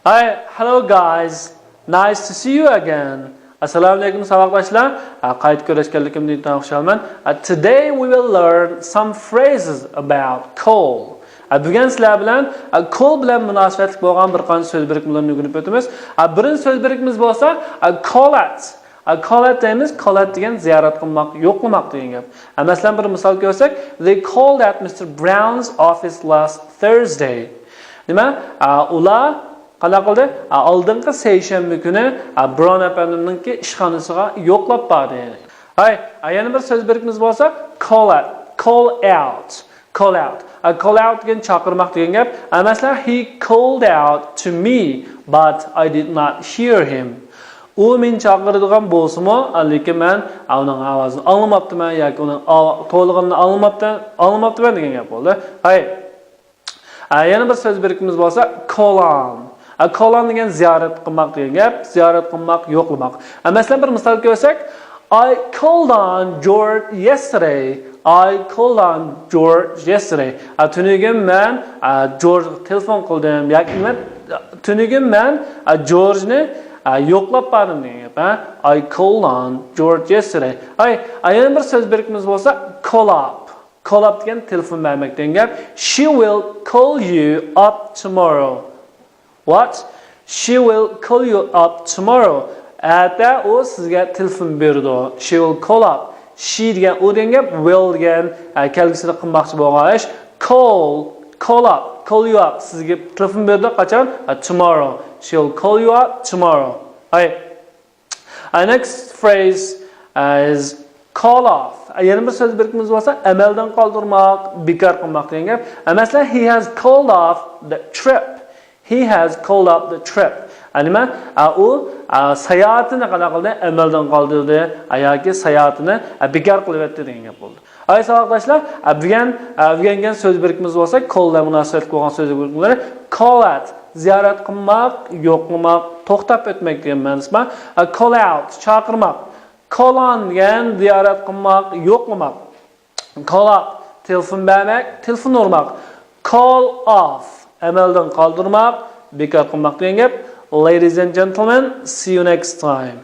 Hi, hello guys. Nice to see you again. Assalamu alaikum saboqdoshlar. Qayt ko'rishganligimdan juda xursandman. Today we will learn some phrases about call. Bugun sizlar bilan call bilan munosabatli bo'lgan bir qancha so'z birikmalarini o'rganib o'tamiz. Birinchi so'z birikmamiz bo'lsa call at. Call at deymiz. Call at degan ziyorat qilmoq, yo'qlamoq degan gap. Masalan bir misol ko'rsak, they called at Mr. Brown's office last Thursday. Nima? Ular qana qildi? Oldingi seshanba kuni Brown apandimninki ishxonasiga yo'qlab bordi. Hay, yana bir so'z birikmamiz bo'lsa call at, call out. Call out. Call out degan chaqirmoq degan gap. Masalan, he called out to me, but I did not hear him. U men chaqiradigan bo'lsa-mu, lekin men uning ovozini olmabdiman yoki uning to'lig'ini olmabdiman degan gap bo'ldi. Hay. Yana bir so'z birikmamiz bo'lsa call on. Call on degan ziyorat qilmoq degan gap, ziyorat qilmoq, yo'qlamoq. Masalan, bir misol ko'rsak, I called on George yesterday. I called on George yesterday. Tunugin men George telefon qildim. Yoki men tunugin men George'ni yo'qlab bordim degan gap. I called on George yesterday. Yana bir so'z birikmamiz bo'lsa call up. Call up degan telefon bermak degan gap. She will call you up tomorrow. What? She will call you up tomorrow. Ata u sizga telefon berdi. She will call up. She degan u degan gap, will degan kelgusida qilmoqchi bo'lgan ish. Call up, call you up. Sizga telefon berdi qachon? Tomorrow. She will call you up tomorrow. Our next phrase is call off. Yana bir so'z birikmamiz bo'lsa, amaldan qoldirmoq, bekor qilmoq degan gap. Masalan, he has called off the trip. He has called up the trip. Nima? U sayohatini qana qildi, amaldan qoldirdi, yoki sayohatini bekor qilib o'tdi degan gap bo'ldi. Saboqdoshlar, bugun so'z birikmamiz bo'lsa, call bilan munosabat bo'lgan so'z birikmalari call at, ziyorat qilmoq, yo'qlamoq, to'xtab o'tmak degan ma'nosida. Call out, chaqirmoq. Call on degan ziyorat qilmoq, yo'qlamoq. Call up, telefon bermak, telefon urmoq. Call off, amaldan qoldirmoq, bekor qilmoq degan gap. Ladies and gentlemen, see you next time.